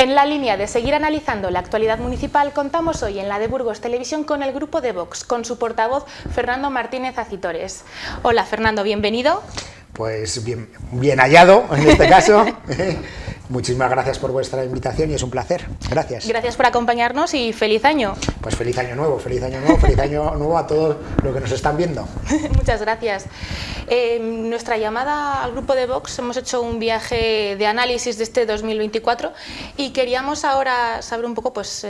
En la línea de seguir analizando la actualidad municipal, contamos hoy en la de Burgos Televisión con el grupo de Vox, con su portavoz Fernando Martínez Acitores. Hola Fernando, bienvenido. Pues bien hallado en este caso. Muchísimas gracias por vuestra invitación y es un placer. Gracias. Gracias por acompañarnos y feliz año. Pues feliz año nuevo a todos los que nos están viendo. Muchas gracias. Nuestra llamada al grupo de Vox, hemos hecho un viaje de análisis de este 2024 y queríamos ahora saber un poco pues,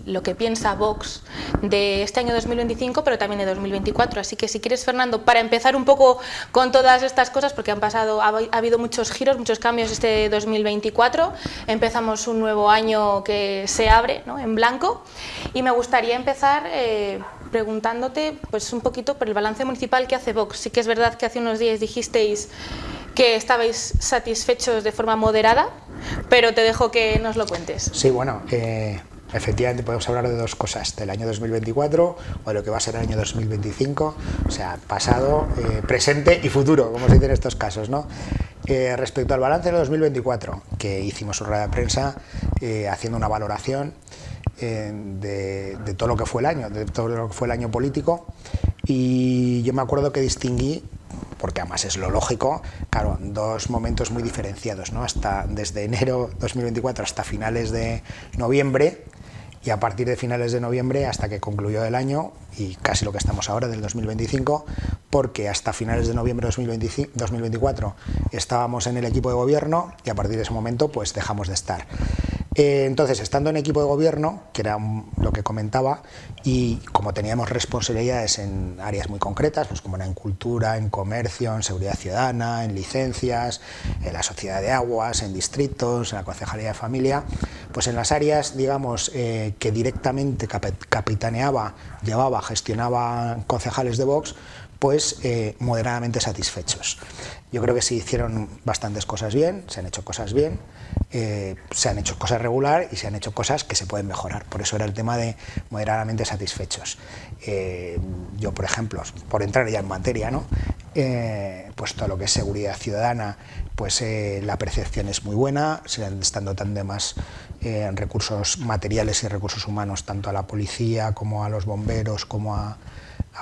lo que piensa Vox de este año 2025, pero también de 2024. Así que si quieres, Fernando, para empezar un poco con todas estas cosas, porque ha habido muchos giros, muchos cambios este 2024, empezamos un nuevo año que se abre, ¿no?, en blanco, y me gustaría empezar preguntándote pues, un poquito por el balance municipal que hace Vox. Sí que es verdad que hace unos días dijisteis que estabais satisfechos de forma moderada, pero te dejo que nos lo cuentes. Sí, bueno, efectivamente podemos hablar de dos cosas, del año 2024 o de lo que va a ser el año 2025, o sea, pasado, presente y futuro, como se dice en estos casos, ¿no? Respecto al balance de 2024, que hicimos una rueda de prensa haciendo una valoración de todo lo que fue el año, de todo lo que fue el año político, y yo me acuerdo que distinguí, porque además es lo lógico, claro, dos momentos muy diferenciados, ¿no? Desde enero 2024 hasta finales de noviembre, y a partir de finales de noviembre hasta que concluyó el año y casi lo que estamos ahora del 2025, porque hasta finales de noviembre de 2024 estábamos en el equipo de gobierno y a partir de ese momento pues dejamos de estar. Entonces, estando en equipo de gobierno, que era lo que comentaba, y como teníamos responsabilidades en áreas muy concretas, pues como era en cultura, en comercio, en seguridad ciudadana, en licencias, en la sociedad de aguas, en distritos, en la concejalía de familia, pues en las áreas, digamos, que directamente capitaneaba, llevaba, gestionaba concejales de Vox, pues moderadamente satisfechos. Yo creo que se hicieron bastantes cosas bien, se han hecho cosas bien, se han hecho cosas regular y se han hecho cosas que se pueden mejorar. Por eso era el tema de moderadamente satisfechos. Yo, por ejemplo, por entrar ya en materia, ¿no? Pues todo lo que es seguridad ciudadana, pues la percepción es muy buena, se le están dotando de más recursos materiales y recursos humanos, tanto a la policía como a los bomberos, como a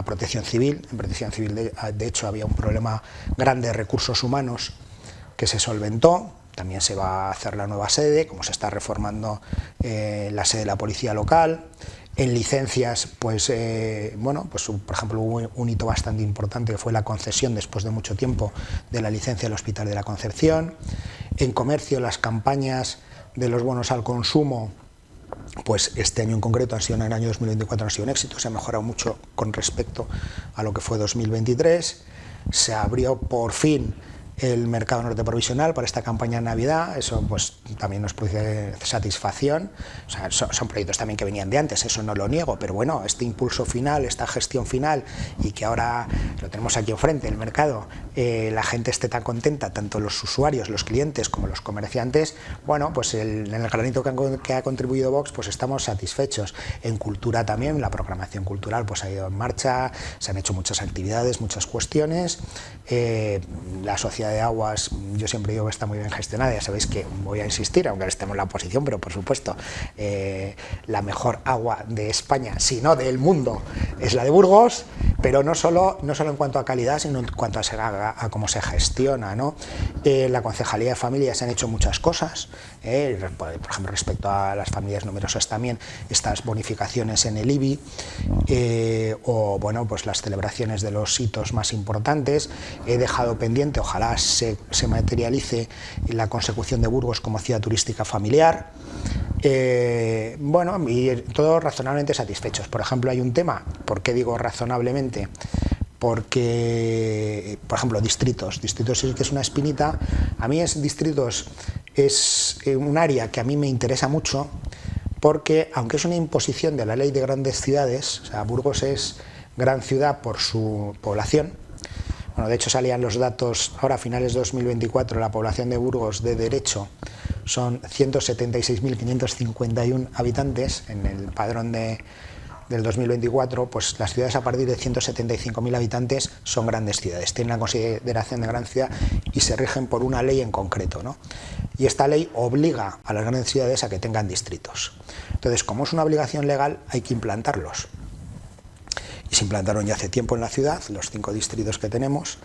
Protección Civil. En Protección Civil, de hecho, había un problema grande de recursos humanos que se solventó. También se va a hacer la nueva sede, como se está reformando la sede de la policía local. En licencias, pues, bueno, pues por ejemplo hubo un hito bastante importante que fue la concesión después de mucho tiempo de la licencia del Hospital de la Concepción. En comercio, las campañas de los bonos al consumo, pues este año en concreto, en el año 2024 han sido un éxito, se ha mejorado mucho con respecto a lo que fue 2023, se abrió por fin el mercado norte provisional para esta campaña de Navidad, eso pues también nos produce satisfacción. O sea, son proyectos también que venían de antes, eso no lo niego, pero bueno, este impulso final, esta gestión final, y que ahora lo tenemos aquí enfrente, el mercado, la gente esté tan contenta, tanto los usuarios, los clientes como los comerciantes, bueno, pues en el granito que ha contribuido Vox, pues estamos satisfechos. En cultura también, la programación cultural pues ha ido en marcha, se han hecho muchas actividades, muchas cuestiones, la sociedad de aguas, yo siempre digo que está muy bien gestionada, ya sabéis que voy a insistir, aunque estemos en la oposición, pero por supuesto, la mejor agua de España, si no del mundo, es la de Burgos, pero no solo en cuanto a calidad, sino en cuanto a cómo se gestiona, ¿no? La concejalía de familia se han hecho muchas cosas, por ejemplo, respecto a las familias numerosas también, estas bonificaciones en el IBI, o bueno, pues las celebraciones de los hitos más importantes. He dejado pendiente, ojalá se materialice la consecución de Burgos como ciudad turística familiar. Bueno, y todos razonablemente satisfechos. Por ejemplo, hay un tema, ¿por qué digo razonablemente? Porque, por ejemplo, distritos sí que es una espinita. A mí distritos es un área que a mí me interesa mucho, porque aunque es una imposición de la ley de grandes ciudades, o sea, Burgos es gran ciudad por su población. Bueno, de hecho salían los datos ahora a finales de 2024, la población de Burgos de derecho son 176.551 habitantes en el padrón de del 2024, pues las ciudades a partir de 175.000 habitantes son grandes ciudades, tienen la consideración de gran ciudad y se rigen por una ley en concreto, ¿no? Y esta ley obliga a las grandes ciudades a que tengan distritos. Entonces, como es una obligación legal, hay que implantarlos. Y se implantaron ya hace tiempo en la ciudad, los 5 distritos que tenemos,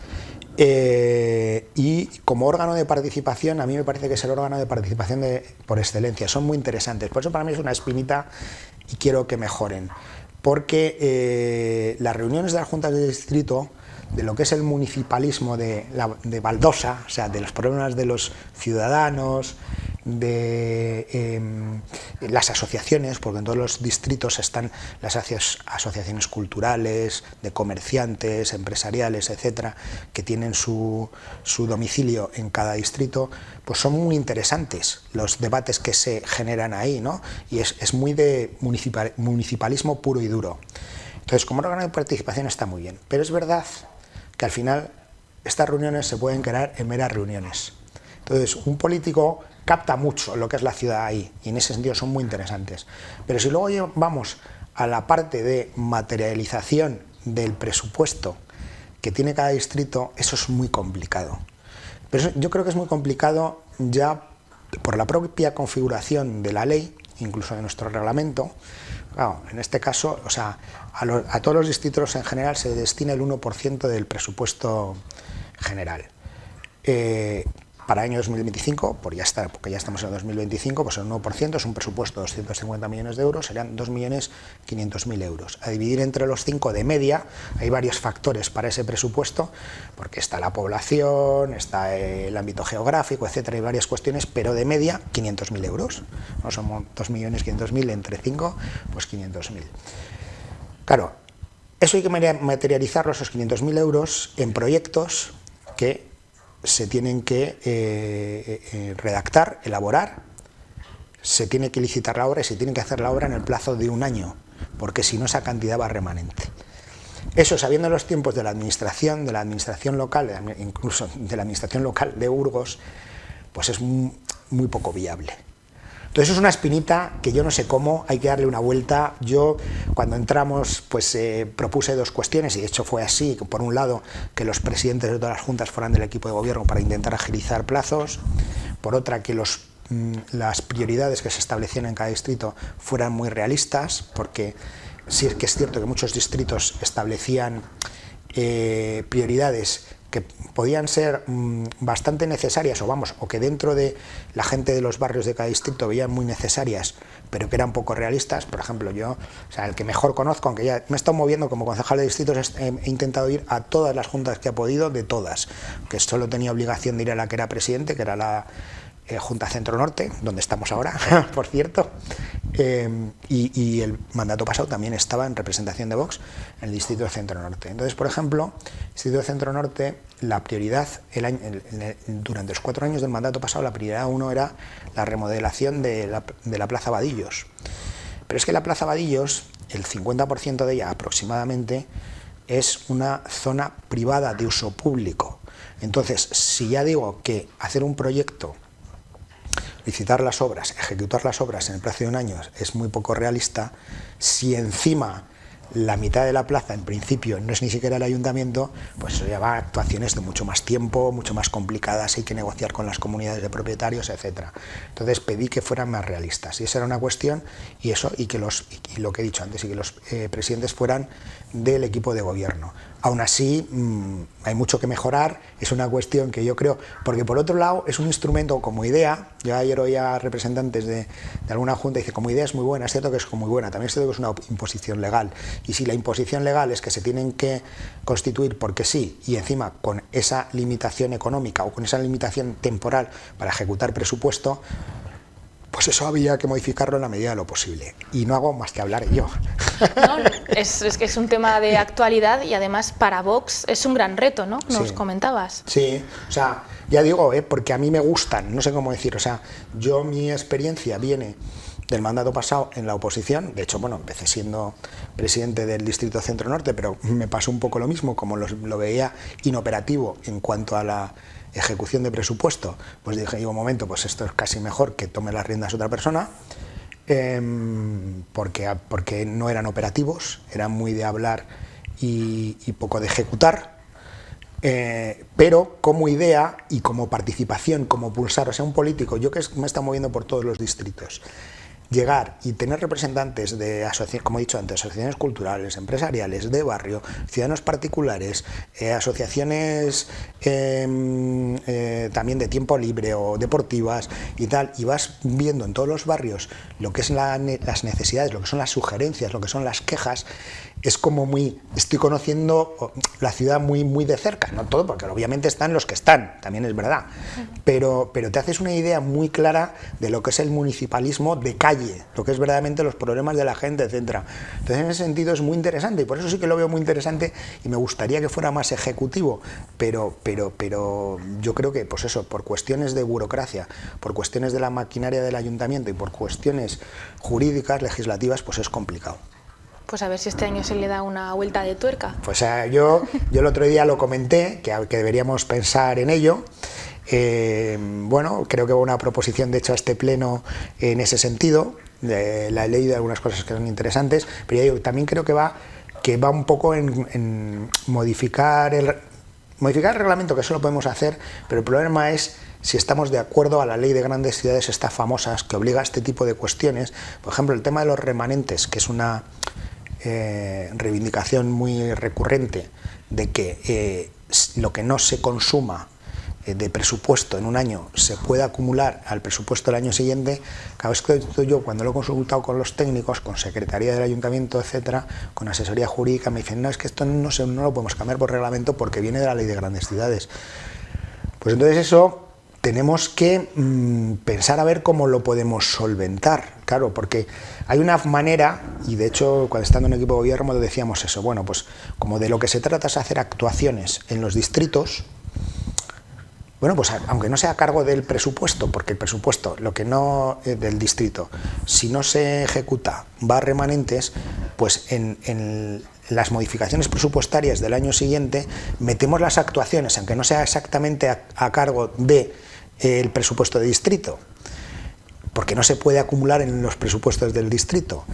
y como órgano de participación, a mí me parece que es el órgano de participación por excelencia, son muy interesantes, por eso para mí es una espinita y quiero que mejoren, porque las reuniones de las juntas de distrito, de lo que es el municipalismo de baldosa, o sea, de los problemas de los ciudadanos, de las asociaciones, porque en todos los distritos están las asociaciones culturales, de comerciantes, empresariales, etcétera, que tienen su domicilio en cada distrito, pues son muy interesantes los debates que se generan ahí, ¿no? Y es muy de municipalismo puro y duro. Entonces, como órgano de participación está muy bien, pero es verdad que al final estas reuniones se pueden quedar en meras reuniones. Entonces, un político capta mucho lo que es la ciudad ahí, y en ese sentido son muy interesantes. Pero si luego vamos a la parte de materialización del presupuesto que tiene cada distrito, eso es muy complicado. Pero yo creo que es muy complicado ya por la propia configuración de la ley, incluso de nuestro reglamento. Claro, en este caso, o sea, a todos los distritos en general se destina el 1% del presupuesto general. Para el año 2025, porque ya estamos en el 2025, pues el 1% es un presupuesto de 250 millones de euros, serían 2.500.000 euros. A dividir entre los 5 de media, hay varios factores para ese presupuesto, porque está la población, está el ámbito geográfico, etcétera, hay varias cuestiones, pero de media 500.000 euros. No somos 2.500.000 entre 5, pues 500.000. Claro, eso hay que materializarlo, esos 500.000 euros, en proyectos que se tienen que redactar, elaborar, se tiene que licitar la obra y se tiene que hacer la obra en el plazo de 1 año, porque si no esa cantidad va remanente. Eso, sabiendo los tiempos de la administración local, incluso de la administración local de Burgos, pues es muy poco viable. Entonces es una espinita que yo no sé cómo, hay que darle una vuelta. Yo cuando entramos pues propuse 2 cuestiones y de hecho fue así, por un lado que los presidentes de todas las juntas fueran del equipo de gobierno para intentar agilizar plazos, por otra que las prioridades que se establecían en cada distrito fueran muy realistas, porque sí es que es cierto que muchos distritos establecían prioridades que podían ser bastante necesarias, o que dentro de la gente de los barrios de cada distrito veían muy necesarias, pero que eran poco realistas. Por ejemplo, yo, o sea, el que mejor conozco, aunque ya me he estado moviendo como concejal de distritos, he intentado ir a todas las juntas que he podido, de todas, que solo tenía obligación de ir a la que era presidente, que era la Junta Centro Norte, donde estamos ahora, por cierto, y el mandato pasado también estaba en representación de Vox en el Distrito de Centro Norte. Entonces, por ejemplo, el Distrito de Centro Norte, la prioridad, durante los 4 años del mandato pasado, la prioridad 1 era la remodelación de la Plaza Vadillos. Pero es que la Plaza Vadillos, el 50% de ella aproximadamente, es una zona privada de uso público. Entonces, si ya digo que hacer un proyecto, licitar las obras, ejecutar las obras en el plazo de 1 año es muy poco realista, si encima la mitad de la plaza en principio no es ni siquiera el ayuntamiento, pues eso lleva a actuaciones de mucho más tiempo, mucho más complicadas, hay que negociar con las comunidades de propietarios, etcétera. Entonces pedí que fueran más realistas y esa era una cuestión, y lo que he dicho antes, y que los presidentes fueran del equipo de gobierno. Aún así, hay mucho que mejorar, es una cuestión que yo creo, porque por otro lado es un instrumento como idea. Yo ayer oía representantes de alguna junta y dice, como idea es muy buena, es cierto que es muy buena, también es cierto que es una imposición legal, y si la imposición legal es que se tienen que constituir porque sí, y encima con esa limitación económica o con esa limitación temporal para ejecutar presupuesto, pues eso había que modificarlo en la medida de lo posible. Y no hago más que hablar yo. No, es que es un tema de actualidad y además para Vox es un gran reto, ¿no? Nos comentabas. Sí, o sea, ya digo, porque a mí me gustan, no sé cómo decir, o sea, mi experiencia viene del mandato pasado en la oposición. De hecho, bueno, empecé siendo presidente del Distrito Centro Norte, pero me pasó un poco lo mismo, como lo veía inoperativo en cuanto a la ejecución de presupuesto, pues dije, un momento, pues esto es casi mejor que tome las riendas otra persona. porque no eran operativos, eran muy de hablar y poco de ejecutar. Pero como idea y como participación, como pulsar, o sea, un político, yo que me he estado moviendo por todos los distritos, llegar y tener representantes de asociaciones, como he dicho antes, asociaciones culturales, empresariales, de barrio, ciudadanos particulares, asociaciones también de tiempo libre o deportivas y tal, y vas viendo en todos los barrios lo que es las necesidades, lo que son las sugerencias, lo que son las quejas. Es como estoy conociendo la ciudad muy de cerca, no todo, porque obviamente están los que están, también es verdad, pero te haces una idea muy clara de lo que es el municipalismo de calle, lo que es verdaderamente los problemas de la gente, etcétera. Entonces, en ese sentido es muy interesante, y por eso sí que lo veo muy interesante, y me gustaría que fuera más ejecutivo, pero yo creo que, pues eso, por cuestiones de burocracia, por cuestiones de la maquinaria del ayuntamiento y por cuestiones jurídicas, legislativas, pues es complicado. Pues a ver si este año se le da una vuelta de tuerca. Pues yo el otro día lo comenté, que deberíamos pensar en ello. Bueno, creo que va una proposición, de hecho, a este pleno en ese sentido. La he leído algunas cosas que son interesantes, pero yo también creo que va un poco en modificar el reglamento, que eso lo podemos hacer, pero el problema es si estamos de acuerdo a la ley de grandes ciudades, estas famosas, que obliga a este tipo de cuestiones. Por ejemplo, el tema de los remanentes, que es una reivindicación muy recurrente, de que lo que no se consuma de presupuesto en un año se pueda acumular al presupuesto del año siguiente. Cada vez que yo, cuando lo he consultado con los técnicos, con secretaría del ayuntamiento, etcétera, con asesoría jurídica, me dicen, no, es que esto no lo podemos cambiar por reglamento porque viene de la ley de grandes ciudades. Pues entonces eso tenemos que pensar a ver cómo lo podemos solventar, claro, porque hay una manera, y de hecho cuando estando en equipo de gobierno decíamos eso, bueno, pues como de lo que se trata es hacer actuaciones en los distritos, bueno, pues aunque no sea a cargo del presupuesto, porque el presupuesto, lo que no del distrito, si no se ejecuta, va a remanentes, pues en las modificaciones presupuestarias del año siguiente metemos las actuaciones, aunque no sea exactamente a cargo del presupuesto de distrito, porque no se puede acumular en los presupuestos del distrito.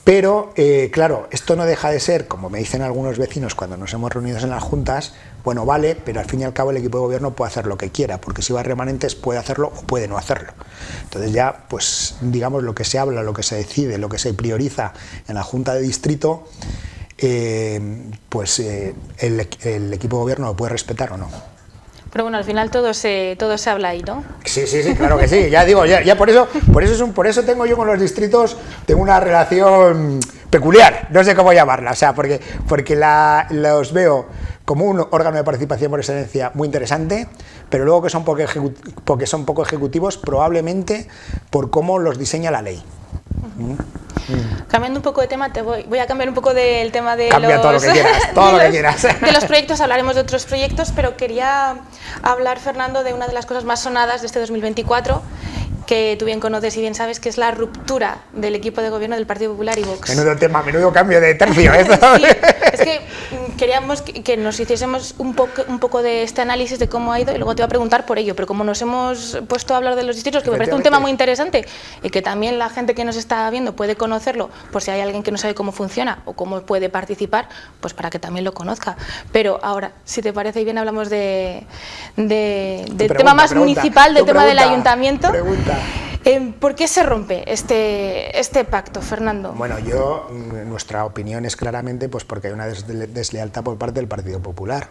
Pero, claro, esto no deja de ser, como me dicen algunos vecinos cuando nos hemos reunido en las juntas, bueno, vale, pero al fin y al cabo el equipo de gobierno puede hacer lo que quiera, porque si va a remanentes puede hacerlo o puede no hacerlo. Entonces ya, pues, digamos, lo que se habla, lo que se decide, lo que se prioriza en la junta de distrito, el equipo de gobierno lo puede respetar o no. Pero bueno, al final todo se habla ahí, ¿no? Sí, claro que sí. Ya digo, ya por eso tengo yo con los distritos, tengo una relación peculiar, no sé cómo llamarla, o sea, porque los veo como un órgano de participación por excelencia muy interesante, pero luego que son poco ejecutivos, probablemente por cómo los diseña la ley. Cambiando un poco de tema, voy a cambiar un poco del tema de Cambia todo lo que quieras, de los proyectos, hablaremos de otros proyectos, pero quería hablar, Fernando, de una de las cosas más sonadas de este 2024, que tú bien conoces y bien sabes, que es la ruptura del equipo de gobierno del Partido Popular y Vox. Menudo tema, menudo cambio de tercio. Sí, es que queríamos que nos hiciésemos un poco de este análisis de cómo ha ido, y luego te voy a preguntar por ello, pero como nos hemos puesto a hablar de los distritos, que me parece un tema muy interesante y que también la gente que nos está viendo puede conocerlo, por si hay alguien que no sabe cómo funciona o cómo puede participar, pues para que también lo conozca. Pero ahora, si te parece bien, hablamos del tema más municipal, del tema del ayuntamiento. ¿Por qué se rompe este pacto, Fernando? Bueno, nuestra opinión es claramente pues porque hay una deslealtad por parte del Partido Popular.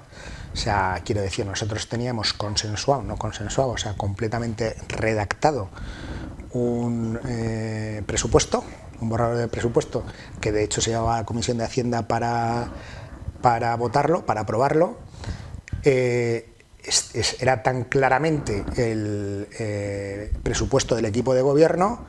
O sea, quiero decir, nosotros teníamos o sea, completamente redactado un presupuesto, un borrador de presupuesto, que de hecho se llevaba a la Comisión de Hacienda para votarlo, para aprobarlo. Era tan claramente el presupuesto del equipo de gobierno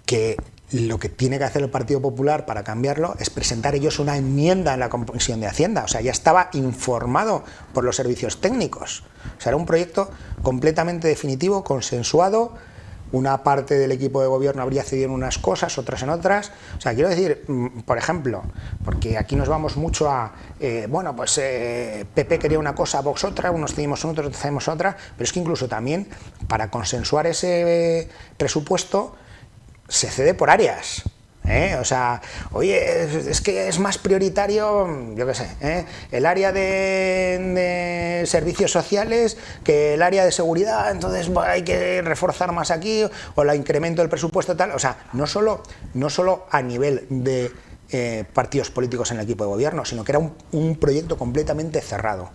que lo que tiene que hacer el Partido Popular para cambiarlo es presentar ellos una enmienda en la Comisión de Hacienda. O sea, ya estaba informado por los servicios técnicos. O sea, era un proyecto completamente definitivo, consensuado. Una parte del equipo de gobierno habría cedido en unas cosas, otras en otras. O sea, quiero decir, por ejemplo, porque aquí nos vamos mucho a, PP quería una cosa, Vox otra, unos cedimos otros, otros cedimos otra, pero es que incluso también para consensuar ese presupuesto se cede por áreas. O sea, oye, es que es más prioritario, yo qué sé, el área de servicios sociales que el área de seguridad, entonces hay que reforzar más aquí, o el incremento del presupuesto tal. O sea, no solo a nivel de partidos políticos en el equipo de gobierno, sino que era un proyecto completamente cerrado.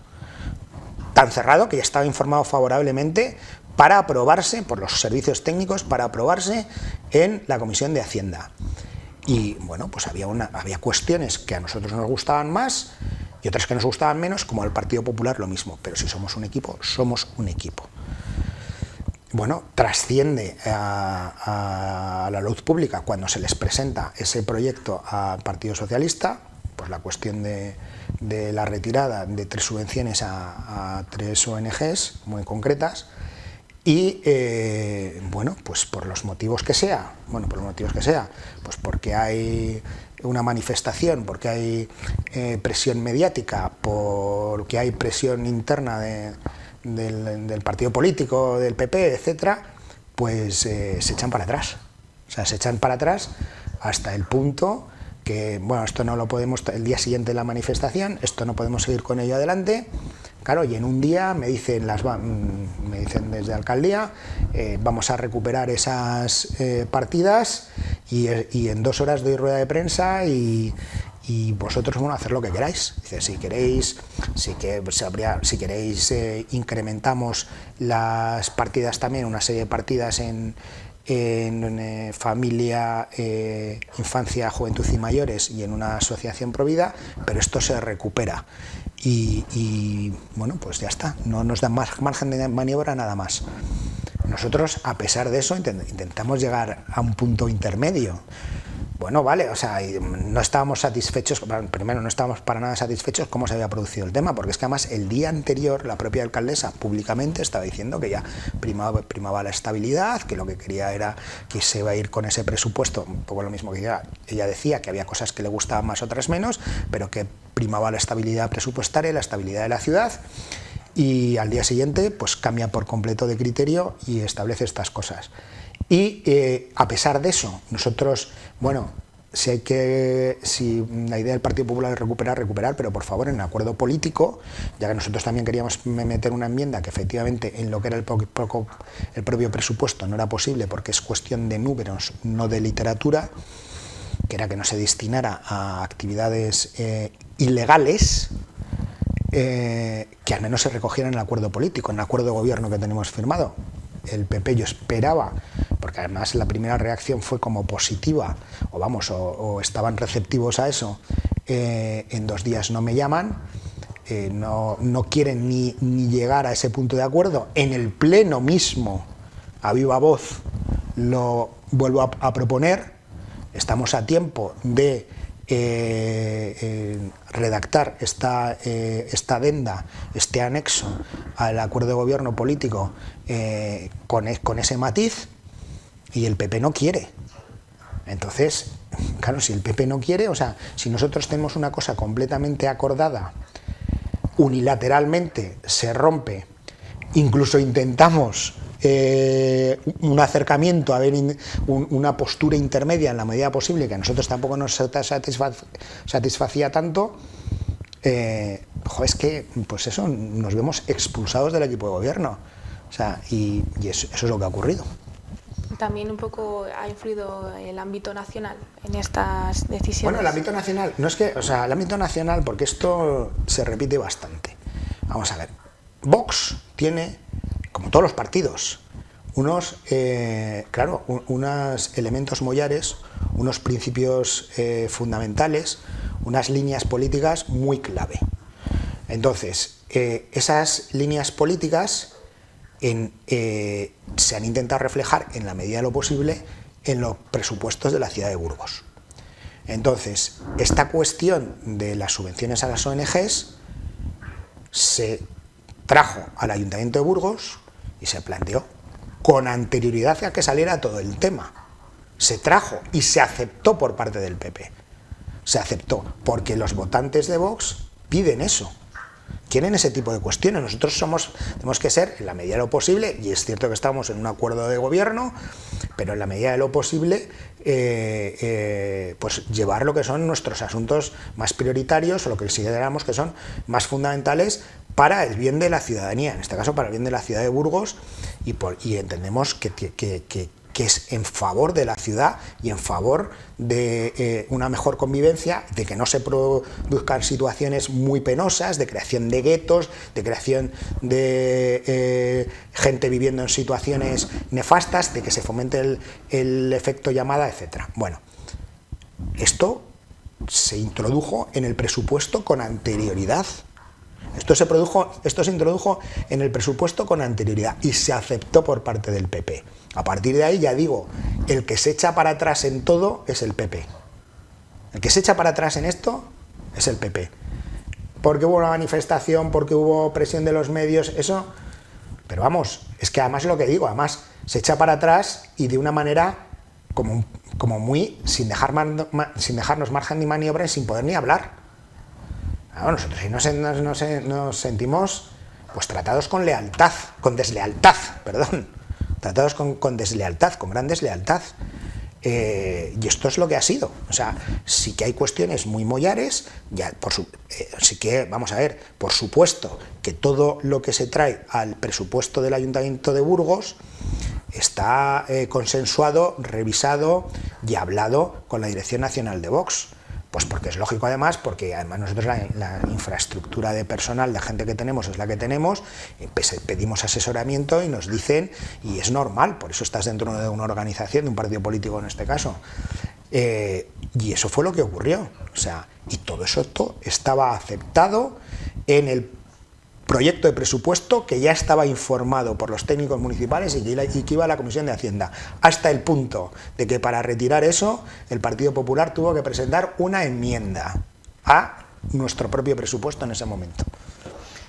Tan cerrado que ya estaba informado favorablemente para aprobarse por los servicios técnicos, para aprobarse en la Comisión de Hacienda. Y bueno, pues había cuestiones que a nosotros nos gustaban más y otras que nos gustaban menos, como al Partido Popular lo mismo, pero si somos un equipo, somos un equipo. Bueno, trasciende a la luz pública cuando se les presenta ese proyecto al Partido Socialista, pues la cuestión de la retirada de 3 subvenciones a 3 ONGs muy concretas. Y bueno, pues por los motivos que sea, pues porque hay una manifestación, porque hay presión mediática, porque hay presión interna del partido político, del PP, etcétera, pues se echan para atrás. O sea, se echan para atrás hasta el punto que, bueno, esto no lo podemos, el día siguiente de la manifestación, esto no podemos seguir con ello adelante. Claro, y en un día me dicen desde alcaldía, vamos a recuperar esas partidas y en 2 horas doy rueda de prensa y vosotros, bueno, hacer lo que queráis. Dice, si queréis incrementamos las partidas también, una serie de partidas en familia, infancia, juventud y mayores y en una asociación Provida, pero esto se recupera. Y bueno, pues ya está, no nos da más margen de maniobra nada más. Nosotros, a pesar de eso, intentamos llegar a un punto intermedio. Bueno, vale, o sea, no estábamos satisfechos, primero no estábamos para nada satisfechos cómo se había producido el tema, porque es que además el día anterior la propia alcaldesa públicamente estaba diciendo que ya primaba la estabilidad, que lo que quería era que se iba a ir con ese presupuesto, un poco lo mismo que ella decía, que había cosas que le gustaban más, otras menos, pero que primaba la estabilidad presupuestaria, la estabilidad de la ciudad. Y al día siguiente pues cambia por completo de criterio y establece estas cosas. Y a pesar de eso, nosotros, bueno, si la idea del Partido Popular es recuperar, pero por favor en el acuerdo político, ya que nosotros también queríamos meter una enmienda que efectivamente en lo que era el propio presupuesto no era posible porque es cuestión de números, no de literatura, que era que no se destinara a actividades ilegales, que al menos se recogieran en el acuerdo político, en el acuerdo de gobierno que tenemos firmado. El PP, yo esperaba, porque además la primera reacción fue como positiva, o estaban receptivos a eso, en 2 días no me llaman, no quieren ni llegar a ese punto de acuerdo. En el pleno mismo, a viva voz, lo vuelvo a proponer. Estamos a tiempo de redactar esta adenda, este anexo al acuerdo de gobierno político con ese matiz, y el PP no quiere. Entonces, claro, si el PP no quiere, o sea, si nosotros tenemos una cosa completamente acordada, unilateralmente se rompe, incluso intentamos un acercamiento, a ver una postura intermedia en la medida posible, que a nosotros tampoco nos satisfacía tanto, es que pues eso, nos vemos expulsados del equipo de gobierno. O sea, y eso es lo que ha ocurrido. También un poco ha influido el ámbito nacional en estas decisiones. Bueno, el ámbito nacional, no es que, o sea, el ámbito nacional, porque esto se repite bastante. Vamos a ver, Vox tiene, como todos los partidos, unos elementos mollares, unos principios fundamentales, unas líneas políticas muy clave. Entonces, esas líneas políticas se han intentado reflejar en la medida de lo posible en los presupuestos de la ciudad de Burgos. Entonces, esta cuestión de las subvenciones a las ONGs se trajo al Ayuntamiento de Burgos y se planteó con anterioridad a que saliera todo el tema. Se trajo y se aceptó por parte del PP. Se aceptó porque los votantes de Vox piden eso. quieren ese tipo de cuestiones. Nosotros tenemos que ser, en la medida de lo posible, y es cierto que estamos en un acuerdo de gobierno, pero en la medida de lo posible, pues llevar lo que son nuestros asuntos más prioritarios o lo que consideramos que son más fundamentales para el bien de la ciudadanía, en este caso para el bien de la ciudad de Burgos, y entendemos que es en favor de la ciudad y en favor de una mejor convivencia, de que no se produzcan situaciones muy penosas, de creación de guetos, de creación de gente viviendo en situaciones nefastas, de que se fomente el efecto llamada, etcétera. Bueno, esto se introdujo en el presupuesto con anterioridad. Esto se introdujo en el presupuesto con anterioridad y se aceptó por parte del PP. A partir de ahí, ya digo, el que se echa para atrás en todo es el PP. El que se echa para atrás en esto es el PP. Porque hubo una manifestación, porque hubo presión de los medios, eso... Pero vamos, es que además lo que digo, además se echa para atrás y de una manera como muy... sin dejarnos margen ni maniobra y sin poder ni hablar. Claro, nosotros sí nos sentimos pues tratados con deslealtad, tratados con deslealtad, con gran deslealtad. Y esto es lo que ha sido. O sea, sí que hay cuestiones muy mollares, sí que, vamos a ver, por supuesto que todo lo que se trae al presupuesto del Ayuntamiento de Burgos está consensuado, revisado y hablado con la Dirección Nacional de Vox. Pues porque es lógico además, porque además nosotros la infraestructura de personal, de gente que tenemos es la que tenemos, pedimos asesoramiento y nos dicen, y es normal, por eso estás dentro de una organización, de un partido político en este caso. Y eso fue lo que ocurrió. O sea, y todo eso estaba aceptado en el proyecto de presupuesto que ya estaba informado por los técnicos municipales y que iba a la Comisión de Hacienda, hasta el punto de que para retirar eso el Partido Popular tuvo que presentar una enmienda a nuestro propio presupuesto en ese momento.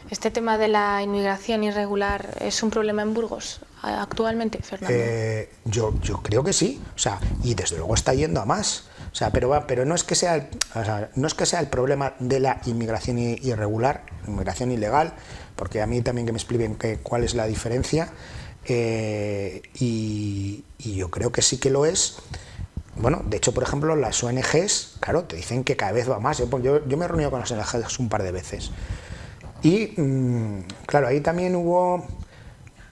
¿Este tema de la inmigración irregular es un problema en Burgos actualmente, Fernando? Yo creo que sí, o sea, y desde luego está yendo a más. O sea, pero no es que sea el problema de la inmigración irregular, inmigración ilegal, porque a mí también que me expliquen cuál es la diferencia, y yo creo que sí que lo es. Bueno, de hecho, por ejemplo, las ONGs, claro, te dicen que cada vez va más. Yo me he reunido con las ONGs un par de veces. Y, claro, ahí también hubo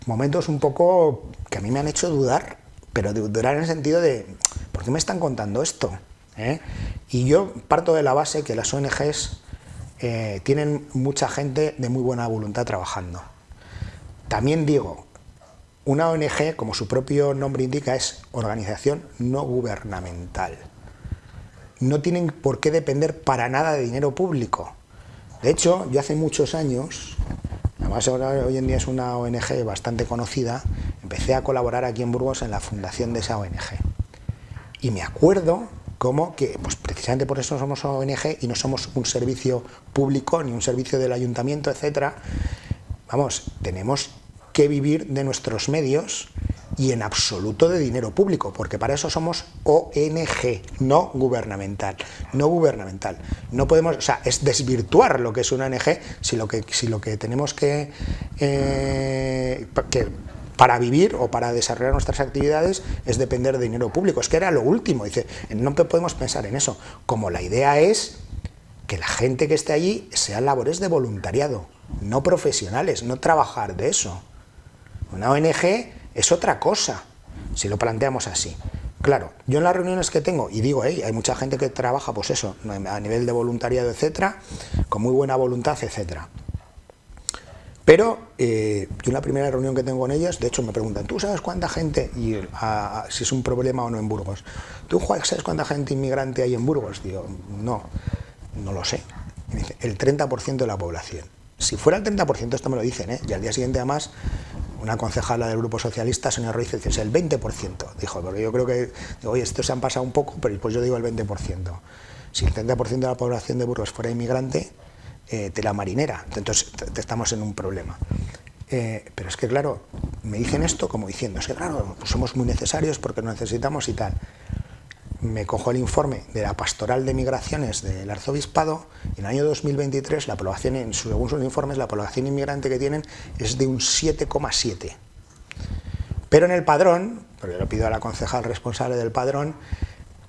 momentos un poco que a mí me han hecho dudar, pero dudar en el sentido de, ¿por qué me están contando esto? Y yo parto de la base que las ONGs tienen mucha gente de muy buena voluntad trabajando. También digo, una ONG, como su propio nombre indica, es organización no gubernamental. No tienen por qué depender para nada de dinero público. De hecho, yo hace muchos años, además ahora hoy en día es una ONG bastante conocida, empecé a colaborar aquí en Burgos en la fundación de esa ONG. Y me acuerdo como que, pues precisamente por eso somos ONG y no somos un servicio público ni un servicio del ayuntamiento, etcétera. Vamos, tenemos que vivir de nuestros medios y en absoluto de dinero público, porque para eso somos ONG, no gubernamental. No gubernamental. No podemos, o sea, es desvirtuar lo que es una ONG si lo que tenemos que para vivir o para desarrollar nuestras actividades es depender de dinero público. Es que era lo último. Dice, no podemos pensar en eso. Como la idea es que la gente que esté allí sean labores de voluntariado, no profesionales, no trabajar de eso. Una ONG es otra cosa, si lo planteamos así. Claro, yo en las reuniones que tengo, y digo, hay mucha gente que trabaja, pues eso, a nivel de voluntariado, etcétera, con muy buena voluntad, etcétera. Pero yo en la primera reunión que tengo con ellos, de hecho me preguntan, ¿tú sabes cuánta gente, y si es un problema o no en Burgos? ¿Tú sabes cuánta gente inmigrante hay en Burgos? Digo, no lo sé. Y me dice, el 30% de la población. Si fuera el 30%, esto me lo dicen, y al día siguiente además, una concejala del Grupo Socialista, Sonia Ruiz, dice, es el 20%. Dijo, porque yo creo que, oye, estos se han pasado un poco, pero pues yo digo el 20%. Si el 30% de la población de Burgos fuera inmigrante, tela marinera, entonces estamos en un problema. Pero es que claro, me dicen esto como diciendo, es que claro, pues somos muy necesarios porque nos necesitamos y tal. me cojo el informe de la Pastoral de Migraciones del Arzobispado y en el año 2023 la población, según sus informes, la población inmigrante que tienen es de un 7,7. Pero en el padrón, porque lo pido a la concejal responsable del padrón,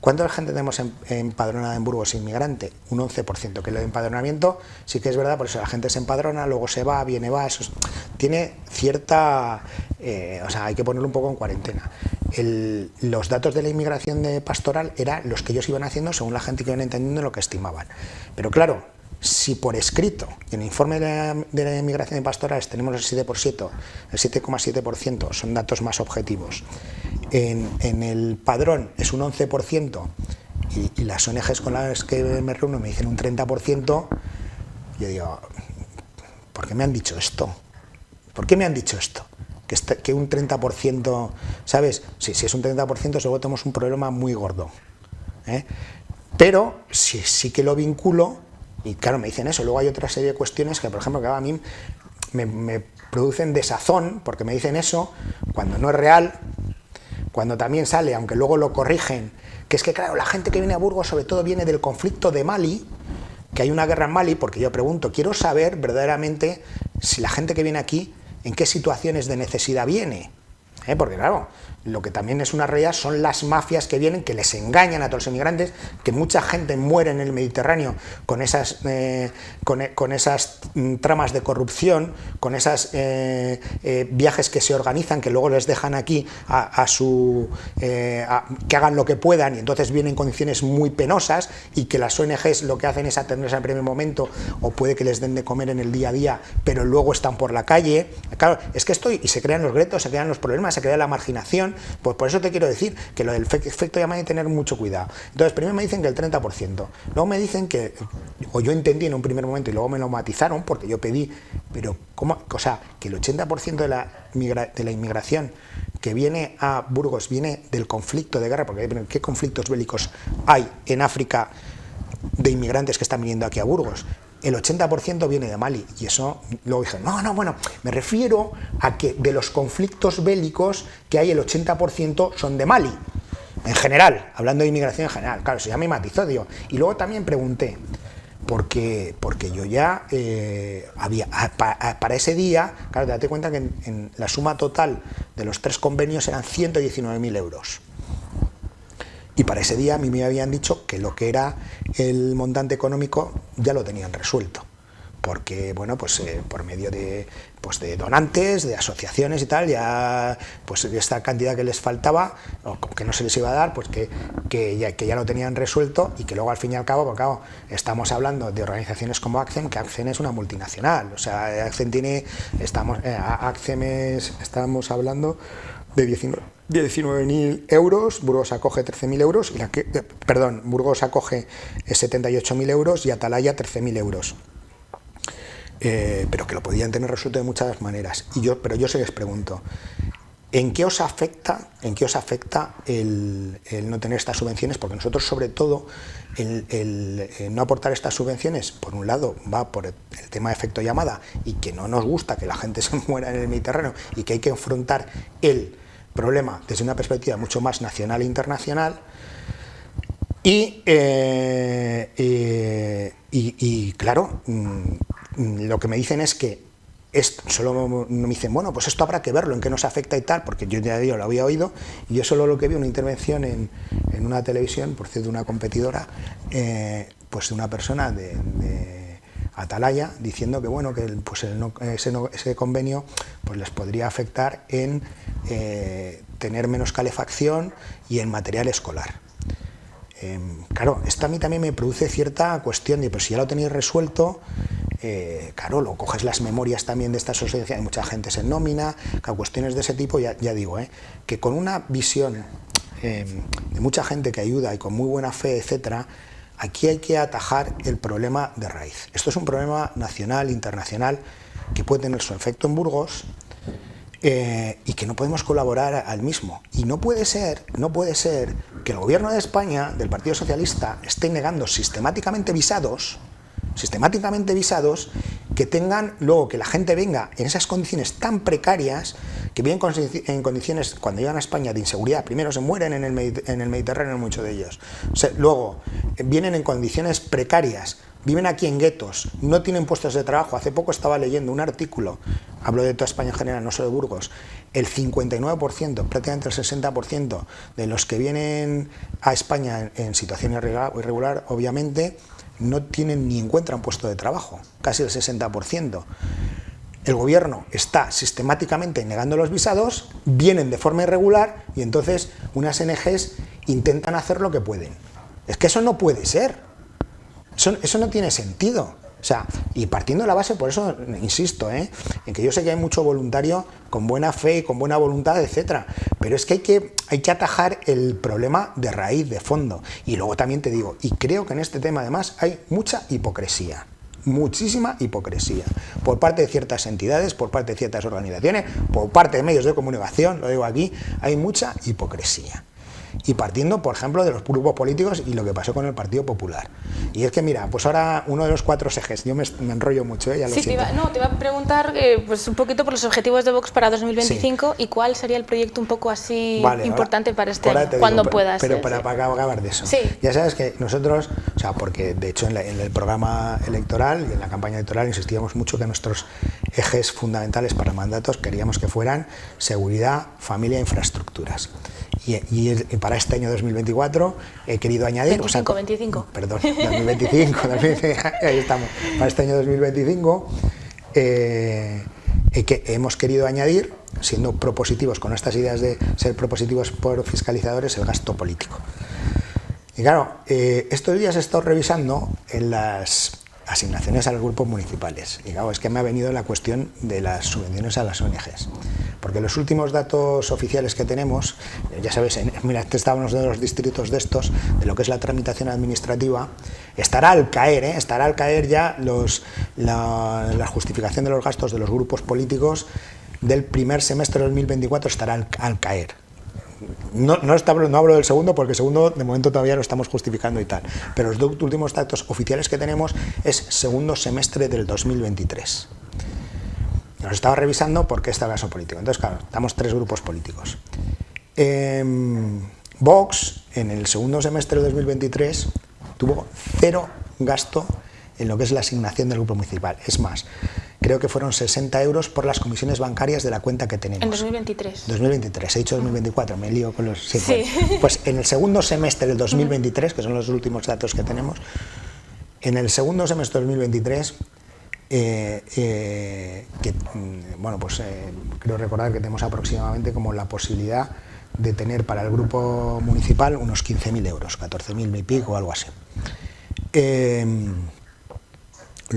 ¿cuánta gente tenemos empadronada en Burgos inmigrante? Un 11%, que lo de empadronamiento sí que es verdad, por eso la gente se empadrona, luego se va, viene, va, eso tiene cierta... o sea, hay que ponerlo un poco en cuarentena. Los datos de la inmigración de pastoral eran los que ellos iban haciendo según la gente que iban entendiendo lo que estimaban. Pero claro, si por escrito, en el informe de la inmigración de pastorales tenemos el 7,7%, son datos más objetivos, en el padrón es un 11%, y las ONGs con las que me reúno me dicen un 30%, yo digo, ¿por qué me han dicho esto? ¿Por qué me han dicho esto? Que un 30%, ¿sabes? Si es un 30%, seguro tenemos un problema muy gordo, ¿eh? Pero sí que lo vinculo, y claro, me dicen eso. Luego hay otra serie de cuestiones que, por ejemplo, que a mí me producen desazón, porque me dicen eso cuando no es real, cuando también sale, aunque luego lo corrigen, que es que, claro, la gente que viene a Burgos sobre todo viene del conflicto de Mali, que hay una guerra en Mali, porque yo pregunto, quiero saber verdaderamente si la gente que viene aquí, en qué situaciones de necesidad viene, porque claro, lo que también es una realidad son las mafias que vienen, que les engañan a todos los inmigrantes, que mucha gente muere en el Mediterráneo con esas tramas de corrupción, con esos viajes que se organizan, que luego les dejan aquí que hagan lo que puedan, y entonces vienen en condiciones muy penosas, y que las ONGs lo que hacen es atenderles al primer momento, o puede que les den de comer en el día a día, pero luego están por la calle. Claro, es que y se crean los guetos, se crean los problemas, se crea la marginación. Pues por eso te quiero decir que lo del efecto llamada hay que tener mucho cuidado. Entonces, primero me dicen que el 30%, luego me dicen que, o yo entendí en un primer momento y luego me lo matizaron porque yo pedí, pero ¿cómo? O sea, que el 80% de la inmigración que viene a Burgos viene del conflicto de guerra, porque ¿qué conflictos bélicos hay en África de inmigrantes que están viniendo aquí a Burgos? El 80% viene de Mali, y eso luego dije, bueno, me refiero a que de los conflictos bélicos que hay, el 80% son de Mali, en general, hablando de inmigración en general. Claro, eso ya me matizó, digo. Y luego también pregunté, porque yo ya para ese día, claro, date cuenta que en la suma total de los 3 convenios eran 119.000 euros. Y para ese día a mí me habían dicho que lo que era el montante económico ya lo tenían resuelto, porque bueno, pues por medio de donantes, de asociaciones y tal, ya pues esta cantidad que les faltaba, o que no se les iba a dar, pues que ya lo tenían resuelto, y que luego al fin y al cabo, porque claro, estamos hablando de organizaciones como ACCEM, que ACCEM es una multinacional, o sea, ACCEM estamos hablando de 19.000 euros, Burgos acoge 13.000 euros, Burgos acoge 78.000 euros y Atalaya 13.000 euros. Pero que lo podían tener resuelto de muchas maneras. Pero yo se les pregunto, ¿en qué os afecta el no tener estas subvenciones? Porque nosotros, sobre todo, el no aportar estas subvenciones, por un lado, va por el tema de efecto llamada, y que no nos gusta que la gente se muera en el Mediterráneo, y que hay que enfrentar el problema desde una perspectiva mucho más nacional e internacional. Y claro, lo que me dicen es que solo me dicen, bueno, pues esto habrá que verlo, en qué nos afecta y tal, porque yo ya lo había oído, y yo solo lo que vi, una intervención en una televisión, por cierto, de una competidora, pues de una persona de Atalaya, diciendo que bueno, que pues ese convenio pues les podría afectar en tener menos calefacción y en material escolar. Claro, esto a mí también me produce cierta cuestión de, pues si ya lo tenéis resuelto, claro, lo coges las memorias también de esta asociación, hay mucha gente se nómina, cuestiones de ese tipo, ya digo, que con una visión de mucha gente que ayuda y con muy buena fe, etcétera, aquí hay que atajar el problema de raíz. Esto es un problema nacional, internacional, que puede tener su efecto en Burgos, y que no podemos colaborar al mismo. Y no puede ser que el gobierno de España, del Partido Socialista, esté negando sistemáticamente visados, que tengan luego que la gente venga en esas condiciones tan precarias, que vienen en condiciones, cuando llegan a España, de inseguridad. Primero se mueren en el Mediterráneo muchos de ellos. Luego vienen en condiciones precarias, viven aquí en guetos, no tienen puestos de trabajo. Hace poco estaba leyendo un artículo, hablo de toda España en general, no solo de Burgos, el 59%, prácticamente el 60% de los que vienen a España en situación irregular, obviamente, no tienen ni encuentran puesto de trabajo, casi el 60%. El gobierno está sistemáticamente negando los visados, vienen de forma irregular y entonces unas ONGs intentan hacer lo que pueden. Es que eso no puede ser, eso no tiene sentido. O sea, y partiendo de la base, por eso insisto, en que yo sé que hay mucho voluntario con buena fe y con buena voluntad, etcétera, pero es que hay que atajar el problema de raíz, de fondo. Y luego también te digo, y creo que en este tema además hay mucha hipocresía, muchísima hipocresía, por parte de ciertas entidades, por parte de ciertas organizaciones, por parte de medios de comunicación, lo digo aquí, hay mucha hipocresía. Y partiendo, por ejemplo, de los grupos políticos y lo que pasó con el Partido Popular. Y es que, mira, pues ahora uno de los 4 ejes, yo me enrollo mucho, ya lo siento. Te iba a preguntar pues un poquito por los objetivos de Vox para 2025 y cuál sería el proyecto un poco así importante para este año, cuando puedas. Pero para acabar de eso. Sí. Ya sabes que nosotros, o sea, porque de hecho en el programa electoral y en la campaña electoral insistíamos mucho que nuestros ejes fundamentales para mandatos queríamos que fueran seguridad, familia e infraestructuras. Y para este año 2024 he querido añadir... 25. Perdón, 2025, ahí estamos. Para este año 2025 que hemos querido añadir, siendo propositivos con estas ideas de ser propositivos por fiscalizadores, el gasto político. Y claro, estos días he estado revisando en las asignaciones a los grupos municipales. Y claro, es que me ha venido la cuestión de las subvenciones a las ONGs. Porque los últimos datos oficiales que tenemos, ya sabes, mira, estábamos de los distritos de estos, de lo que es la tramitación administrativa, estará al caer ya la justificación de los gastos de los grupos políticos del primer semestre de 2024 estará al caer. No hablo del segundo, porque el segundo de momento todavía lo estamos justificando y tal, pero los dos últimos datos oficiales que tenemos es segundo semestre del 2023. Nos estaba revisando por qué está el gasto político. Entonces, claro, estamos 3 grupos políticos. Vox, en el segundo semestre de 2023, tuvo 0 gasto en lo que es la asignación del grupo municipal. Es más, creo que fueron 60 euros por las comisiones bancarias de la cuenta que tenemos. En 2023. 2023, he dicho 2024, me lío con los... Sí. Pues en el segundo semestre del 2023, que son los últimos datos que tenemos, en el segundo semestre del 2023... creo recordar que tenemos aproximadamente como la posibilidad de tener para el grupo municipal unos 15.000 euros, 14.000 y pico o algo así. El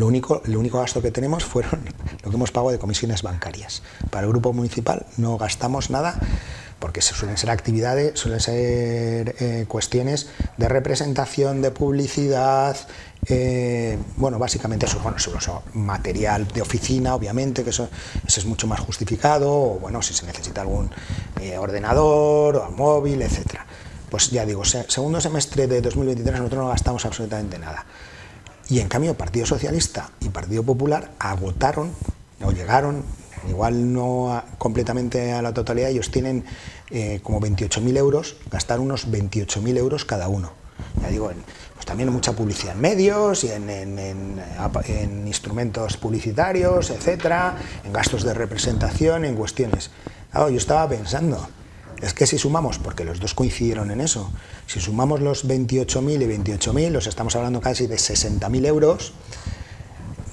único gasto que tenemos fueron lo que hemos pagado de comisiones bancarias. Para el grupo municipal no gastamos nada, porque suelen ser actividades, suelen ser cuestiones de representación, de publicidad, básicamente eso, material de oficina, obviamente, que eso es mucho más justificado, o si se necesita algún ordenador o móvil, etcétera. Pues ya digo, segundo semestre de 2023 nosotros no gastamos absolutamente nada. Y en cambio Partido Socialista y Partido Popular agotaron, o llegaron, igual no completamente a la totalidad, ellos tienen como 28.000 euros, gastar unos 28.000 euros cada uno. Ya digo, pues también mucha publicidad en medios y en instrumentos publicitarios, etcétera, en gastos de representación, en cuestiones. Claro, yo estaba pensando, es que si sumamos, porque los dos coincidieron en eso, si sumamos los 28.000 y 28.000, os estamos hablando casi de 60.000 euros,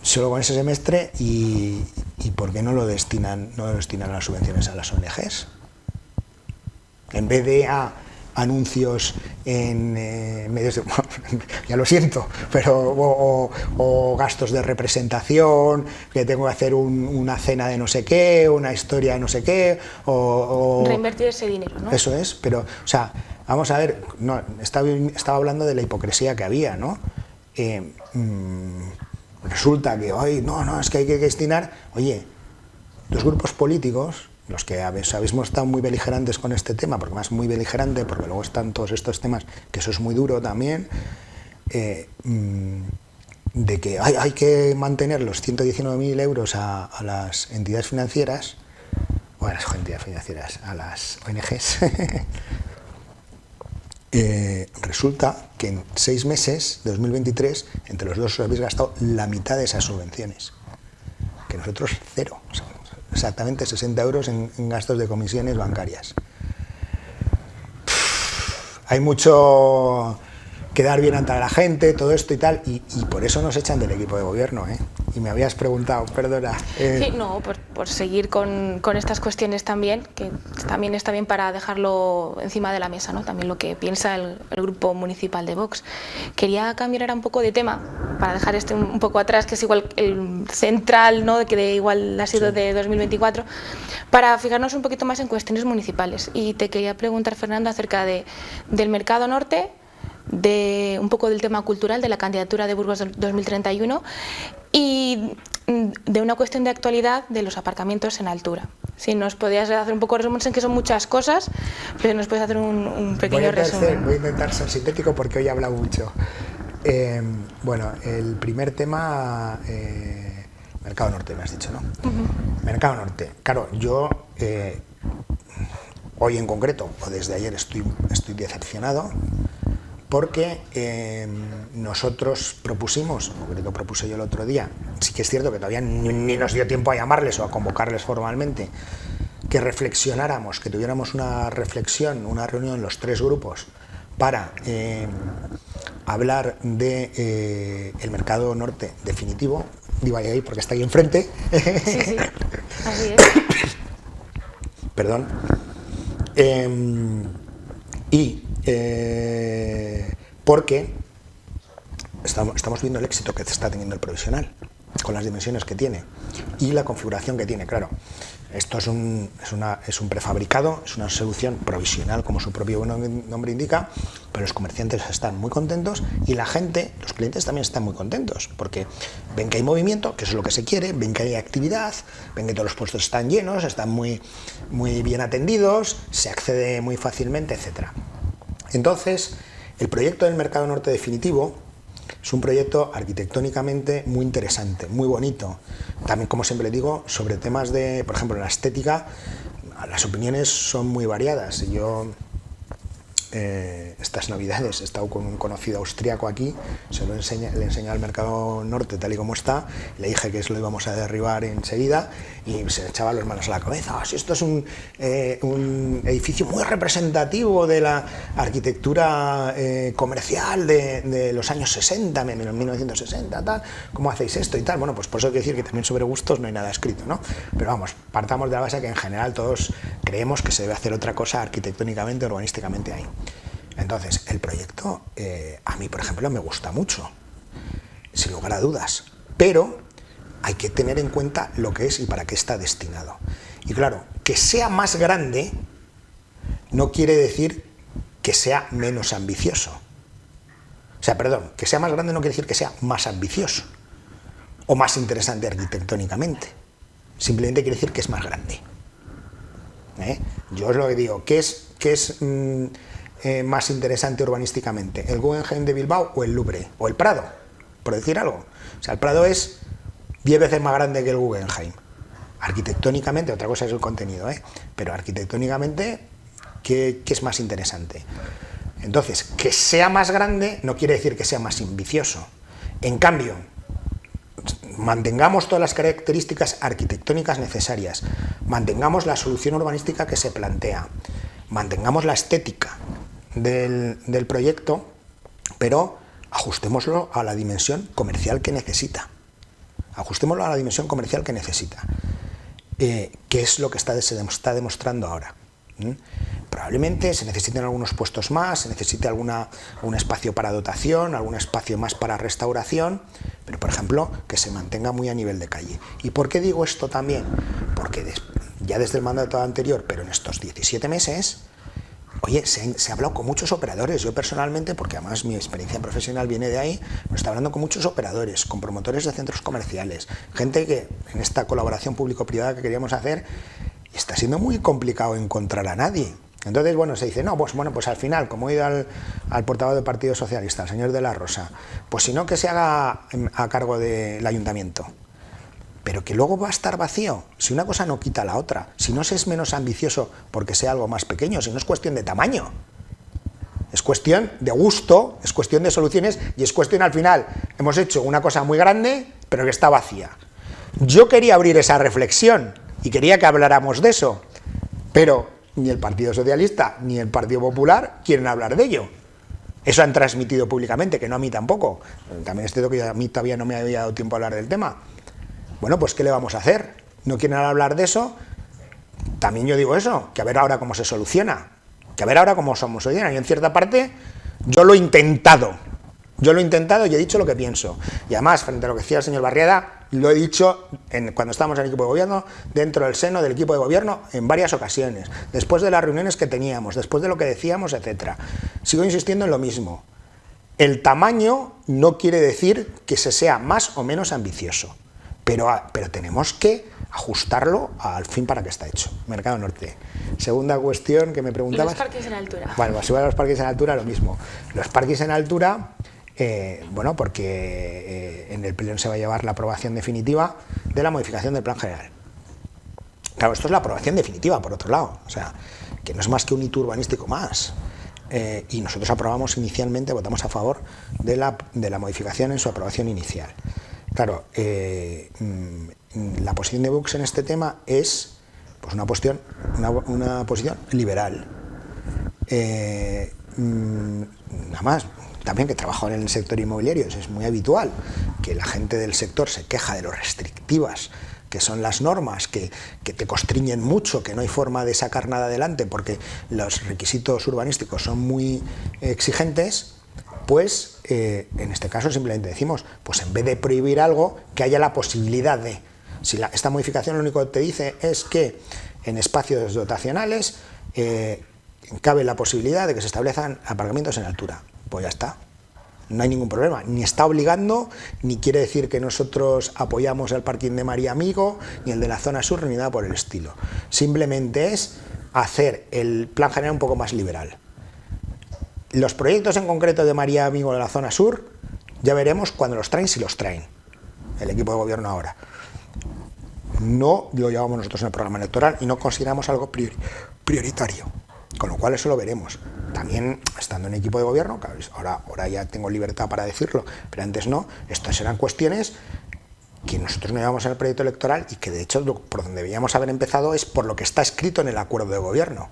solo con ese semestre, y ¿por qué no lo destinan a las subvenciones a las ONGs? En vez de a anuncios en medios de... ya lo siento, pero o gastos de representación, que tengo que hacer una cena de no sé qué, una historia de no sé qué, o reinvertir ese dinero, ¿no? Eso es, pero, o sea, vamos a ver, no, estaba hablando de la hipocresía que había, ¿no? Resulta que hoy, es que hay que destinar, oye, los grupos políticos, los que habéis estado muy beligerantes con este tema, porque más muy beligerante, porque luego están todos estos temas, que eso es muy duro también, de que hay que mantener los 119.000 euros a las entidades financieras, o a las entidades financieras, a las ONGs, resulta que en 6 meses de 2023, entre los dos os habéis gastado la mitad de esas subvenciones, que nosotros 0, o sea, exactamente 60 euros en gastos de comisiones bancarias. Hay mucho que dar bien ante la gente, todo esto y tal, y por eso nos echan del equipo de gobierno, ¿eh? Y me habías preguntado, perdona. Sí, no, por seguir con estas cuestiones también, que también está bien para dejarlo encima de la mesa, ¿no? También lo que piensa el grupo municipal de Vox. Quería cambiar ahora un poco de tema, para dejar este un poco atrás, que es igual el central, ¿no? Que igual ha sido de 2024, para fijarnos un poquito más en cuestiones municipales. Y te quería preguntar, Fernando, acerca del Mercado Norte, de un poco del tema cultural, de la candidatura de Burgos 2031 y de una cuestión de actualidad de los aparcamientos en altura. Si nos podías hacer un poco de resumen, sé que son muchas cosas, pero nos puedes hacer un pequeño resumen. Voy a intentar ser sintético porque hoy he hablado mucho. Bueno, el primer tema, Mercado Norte, me has dicho, ¿no? Mercado Norte. Claro, yo hoy en concreto, o desde ayer, estoy decepcionado, porque nosotros propusimos, en concreto propuse yo el otro día, sí que es cierto que todavía ni nos dio tiempo a llamarles o a convocarles formalmente, que reflexionáramos, que tuviéramos una reflexión, una reunión los 3 grupos para hablar de el Mercado Norte definitivo. Digo ahí porque está ahí enfrente. Sí, así es. Perdón. Porque estamos viendo el éxito que está teniendo el provisional, con las dimensiones que tiene y la configuración que tiene. Claro, esto es un prefabricado, es una solución provisional, como su propio nombre indica, pero los comerciantes están muy contentos y la gente, los clientes también están muy contentos, porque ven que hay movimiento, que eso es lo que se quiere, ven que hay actividad, ven que todos los puestos están llenos, están muy bien atendidos, se accede muy fácilmente, etc. Entonces, el proyecto del Mercado Norte definitivo es un proyecto arquitectónicamente muy interesante, muy bonito. También, como siempre digo, sobre temas de, por ejemplo, la estética, las opiniones son muy variadas. Yo, estas navidades, he estado con un conocido austriaco aquí, le he enseñado el Mercado Norte tal y como está, le dije que lo íbamos a derribar enseguida y se echaba las manos a la cabeza. Si esto es un edificio muy representativo de la arquitectura comercial de los años 60, 1960, tal, ¿cómo hacéis esto y tal? Bueno, pues por eso quiero decir que también sobre gustos no hay nada escrito, ¿no? Pero vamos, partamos de la base que en general todos creemos que se debe hacer otra cosa arquitectónicamente, urbanísticamente ahí. Entonces, el proyecto a mí, por ejemplo, me gusta mucho, sin lugar a dudas, pero hay que tener en cuenta lo que es y para qué está destinado. Y claro, que sea más grande no quiere decir que sea menos ambicioso. O sea, perdón, que sea más grande no quiere decir que sea más ambicioso o más interesante arquitectónicamente. Simplemente quiere decir que es más grande. Yo os lo que digo, ¿qué es más interesante urbanísticamente? ¿El Guggenheim de Bilbao o el Louvre? ¿O el Prado? Por decir algo. O sea, el Prado es 10 veces más grande que el Guggenheim. Arquitectónicamente, otra cosa es el contenido, pero arquitectónicamente, ¿qué es más interesante? Entonces, que sea más grande no quiere decir que sea más ambicioso. En cambio, mantengamos todas las características arquitectónicas necesarias, mantengamos la solución urbanística que se plantea, mantengamos la estética del proyecto, pero ajustémoslo a la dimensión comercial que necesita. Ajustémoslo a la dimensión comercial que necesita, que es lo que se está demostrando ahora. Probablemente se necesiten algunos puestos más, se necesite algún espacio para dotación, algún espacio más para restauración, pero por ejemplo que se mantenga muy a nivel de calle. ¿Y por qué digo esto también? Porque ya desde el mandato anterior, pero en estos 17 meses, oye, se ha hablado con muchos operadores. Yo personalmente, porque además mi experiencia profesional viene de ahí, me está hablando con muchos operadores, con promotores de centros comerciales, gente que en esta colaboración público-privada que queríamos hacer, está siendo muy complicado encontrar a nadie Entonces, bueno, se dice, no, pues bueno, pues al final, como he ido al portavoz del Partido Socialista, al señor de la Rosa, pues si no, que se haga a cargo del ayuntamiento. Pero que luego va a estar vacío, si una cosa no quita la otra, si no se es menos ambicioso porque sea algo más pequeño, si no es cuestión de tamaño. Es cuestión de gusto, es cuestión de soluciones y es cuestión al final, hemos hecho una cosa muy grande, pero que está vacía. Yo quería abrir esa reflexión y quería que habláramos de eso, pero ni el Partido Socialista ni el Partido Popular quieren hablar de ello. Eso han transmitido públicamente, que no a mí tampoco. También es cierto que a mí todavía no me había dado tiempo a hablar del tema. Bueno, pues ¿qué le vamos a hacer? ¿No quieren hablar de eso? También yo digo eso, que a ver ahora cómo se soluciona. Que a ver ahora cómo somos. Oye, y en cierta parte yo lo he intentado. Yo lo he intentado y he dicho lo que pienso. Y además, frente a lo que decía el señor Barriada, lo he dicho cuando estábamos en el equipo de gobierno, dentro del seno del equipo de gobierno, en varias ocasiones, después de las reuniones que teníamos, después de lo que decíamos, etcétera. Sigo insistiendo en lo mismo. El tamaño no quiere decir que se sea más o menos ambicioso, pero tenemos que ajustarlo al fin para que está hecho. Mercado Norte. Segunda cuestión que me preguntabas. ¿Y los parkings en altura? Bueno, pues si va a los parkings en altura, lo mismo. Los parkings en altura... bueno, porque en el Pleno se va a llevar la aprobación definitiva de la modificación del Plan General. Claro, esto es la aprobación definitiva, por otro lado, o sea, que no es más que un hito urbanístico más. Y nosotros aprobamos inicialmente, votamos a favor de la modificación en su aprobación inicial. Claro, la posición de Vox en este tema es pues una posición liberal. Nada más. También que trabajo en el sector inmobiliario, es muy habitual que la gente del sector se queja de lo restrictivas que son las normas, que te constriñen mucho, que no hay forma de sacar nada adelante porque los requisitos urbanísticos son muy exigentes, pues en este caso simplemente decimos, pues en vez de prohibir algo, que haya la posibilidad de... Si esta modificación lo único que te dice es que en espacios dotacionales cabe la posibilidad de que se establezcan aparcamientos en altura. Pues ya está, no hay ningún problema, ni está obligando, ni quiere decir que nosotros apoyamos el parking de María Amigo, ni el de la zona sur, ni nada por el estilo. Simplemente es hacer el plan general un poco más liberal. Los proyectos en concreto de María Amigo de la zona sur, ya veremos cuando los traen, si los traen, el equipo de gobierno ahora. No lo llevamos nosotros en el programa electoral y no consideramos algo prioritario. Con lo cual eso lo veremos. También estando en equipo de gobierno, ahora ya tengo libertad para decirlo, pero antes no, estas serán cuestiones que nosotros no llevamos en el proyecto electoral y que de hecho por donde debíamos haber empezado es por lo que está escrito en el acuerdo de gobierno,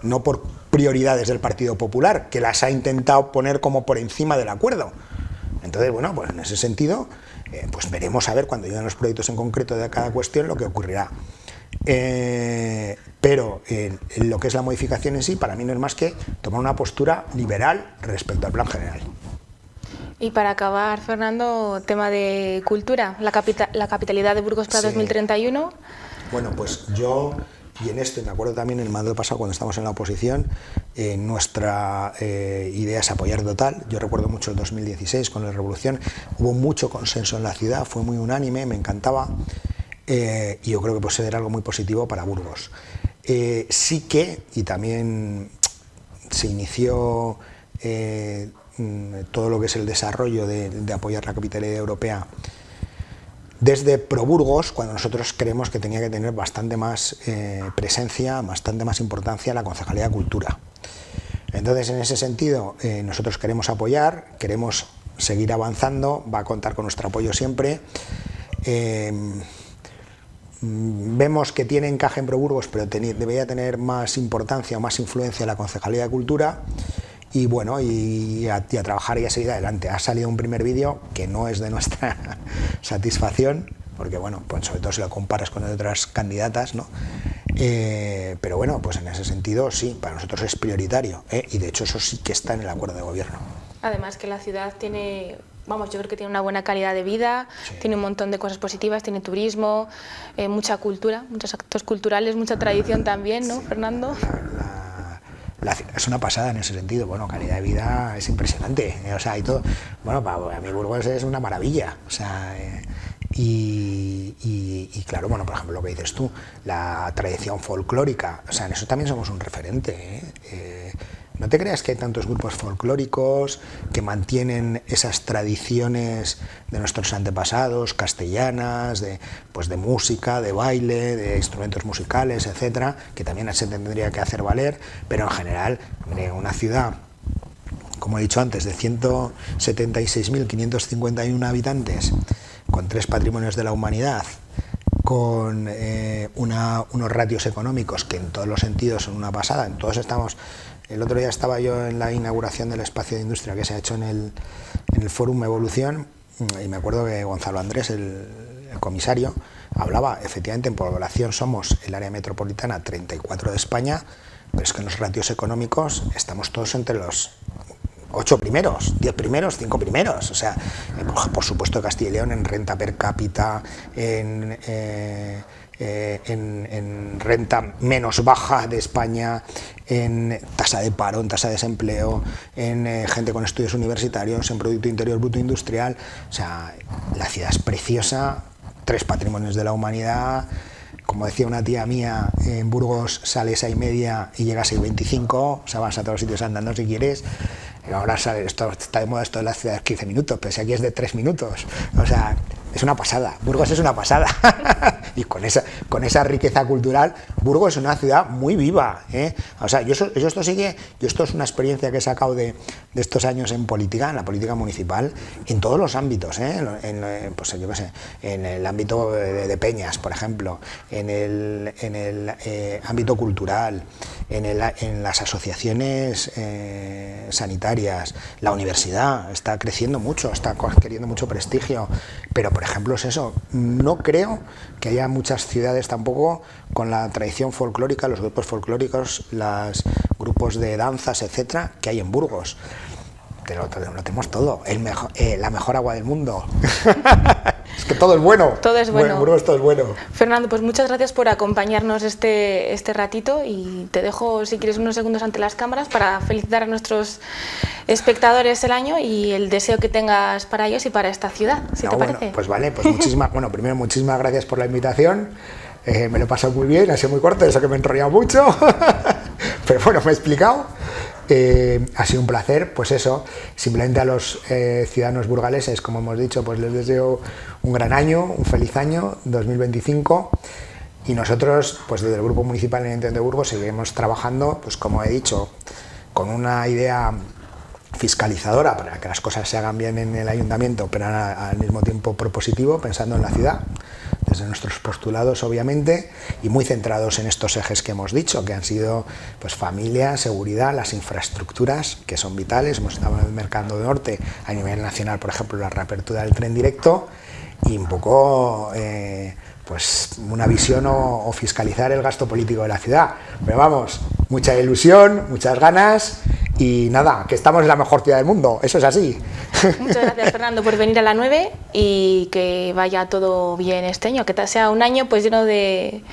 no por prioridades del Partido Popular, que las ha intentado poner como por encima del acuerdo. Entonces, bueno, pues en ese sentido, pues veremos a ver cuando lleguen los proyectos en concreto de cada cuestión lo que ocurrirá. Pero lo que es la modificación en sí, para mí no es más que tomar una postura liberal respecto al plan general. Y para acabar, Fernando, tema de cultura, la capitalidad de Burgos para 2031. Bueno, pues yo, y en esto, y me acuerdo también en el mandato pasado cuando estábamos en la oposición, nuestra idea es apoyar total. Yo recuerdo mucho el 2016 con la Revolución, hubo mucho consenso en la ciudad, fue muy unánime, me encantaba. Y yo creo que puede ser algo muy positivo para Burgos. Sí que, y también se inició todo lo que es el desarrollo de apoyar la capitalidad europea desde ProBurgos, cuando nosotros creemos que tenía que tener bastante más presencia, bastante más importancia la Concejalía de Cultura. Entonces, en ese sentido, nosotros queremos apoyar, queremos seguir avanzando, va a contar con nuestro apoyo siempre. Vemos que tiene encaje en ProBurgos, pero debería tener más importancia o más influencia la Concejalía de Cultura y bueno, y a trabajar y a seguir adelante. Ha salido un primer vídeo que no es de nuestra satisfacción, porque bueno, pues sobre todo si lo comparas con otras candidatas, ¿no? Pero bueno, pues en ese sentido sí, para nosotros es prioritario, y de hecho eso sí que está en el acuerdo de gobierno. Además que la ciudad tiene... Vamos, yo creo que tiene una buena calidad de vida, sí. Tiene un montón de cosas positivas, tiene turismo, mucha cultura, muchos actos culturales, mucha tradición también, ¿no, sí, Fernando? Es una pasada en ese sentido, bueno, calidad de vida es impresionante, o sea, y todo, bueno, para mí Burgos es una maravilla, o sea, Y claro, bueno, por ejemplo, lo que dices tú, la tradición folclórica, o sea, en eso también somos un referente, ¿eh? No te creas que hay tantos grupos folclóricos que mantienen esas tradiciones de nuestros antepasados, castellanas, pues de música, de baile, de instrumentos musicales, etcétera, que también se tendría que hacer valer, pero en general, hombre, una ciudad, como he dicho antes, de 176.551 habitantes, con 3 patrimonios de la humanidad, con unos ratios económicos que en todos los sentidos son una pasada. En todos estamos. El otro día estaba yo en la inauguración del espacio de industria que se ha hecho en el Fórum Evolución, y me acuerdo que Gonzalo Andrés, el comisario, hablaba, efectivamente, en población somos el área metropolitana 34 de España, pero es que en los ratios económicos estamos todos entre los 8 primeros, 10 primeros, 5 primeros. O sea, por supuesto Castilla y León en renta per cápita, en renta menos baja de España, en tasa de paro, en tasa de desempleo, en gente con estudios universitarios, en Producto Interior Bruto Industrial. O sea, la ciudad es preciosa, 3 patrimonios de la humanidad. Como decía una tía mía, en Burgos sales a 6:30 y llegas a 6:25, o sea, vas a todos los sitios andando si quieres. Ahora esto está de moda, esto de las ciudades 15 minutos, pero si aquí es de 3 minutos. O sea, es una pasada. Burgos es una pasada. Y con esa riqueza cultural, Burgos es una ciudad muy viva, ¿eh? O sea, esto es una experiencia que he sacado de estos años en política, en la política municipal, en todos los ámbitos, ¿eh? Pues yo qué sé, en el ámbito de peñas, por ejemplo, en el ámbito cultural, en las asociaciones sanitarias. La universidad está creciendo mucho, está adquiriendo mucho prestigio, pero por ejemplo es eso, no creo que haya muchas ciudades tampoco con la tradición folclórica, los grupos folclóricos, los grupos de danzas, etcétera, que hay en Burgos. Lo tenemos todo, la mejor agua del mundo. Es que todo es bueno. Todo es bueno. En Burgos todo es bueno. Fernando, pues muchas gracias por acompañarnos este ratito, y te dejo, si quieres, unos segundos ante las cámaras para felicitar a nuestros espectadores el año y el deseo que tengas para ellos y para esta ciudad, si te parece. Pues vale, pues primero muchísimas gracias por la invitación. Me lo he pasado muy bien, ha sido muy corto, eso que me he enrollado mucho, pero bueno, me he explicado. Ha sido un placer, pues eso, simplemente a los ciudadanos burgaleses, como hemos dicho, pues les deseo un gran año, un feliz año 2025, y nosotros, pues desde el Grupo Municipal en Ayuntamiento de Burgos, seguiremos trabajando, pues como he dicho, con una idea fiscalizadora para que las cosas se hagan bien en el ayuntamiento, pero al mismo tiempo propositivo, pensando en la ciudad, desde nuestros postulados obviamente, y muy centrados en estos ejes que hemos dicho, que han sido pues familia, seguridad, las infraestructuras, que son vitales. Hemos estado en el Mercado Norte a nivel nacional, por ejemplo, la reapertura del tren directo, y un poco pues una visión o fiscalizar el gasto político de la ciudad. Pero vamos, mucha ilusión, muchas ganas. Y nada, que estamos en la mejor ciudad del mundo, eso es así. Muchas gracias, Fernando, por venir a la 9, y que vaya todo bien este año, que sea un año pues lleno de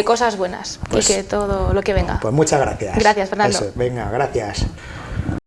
cosas buenas, pues, y que todo lo que venga. Pues muchas gracias. Gracias, Fernando. Eso, venga, gracias.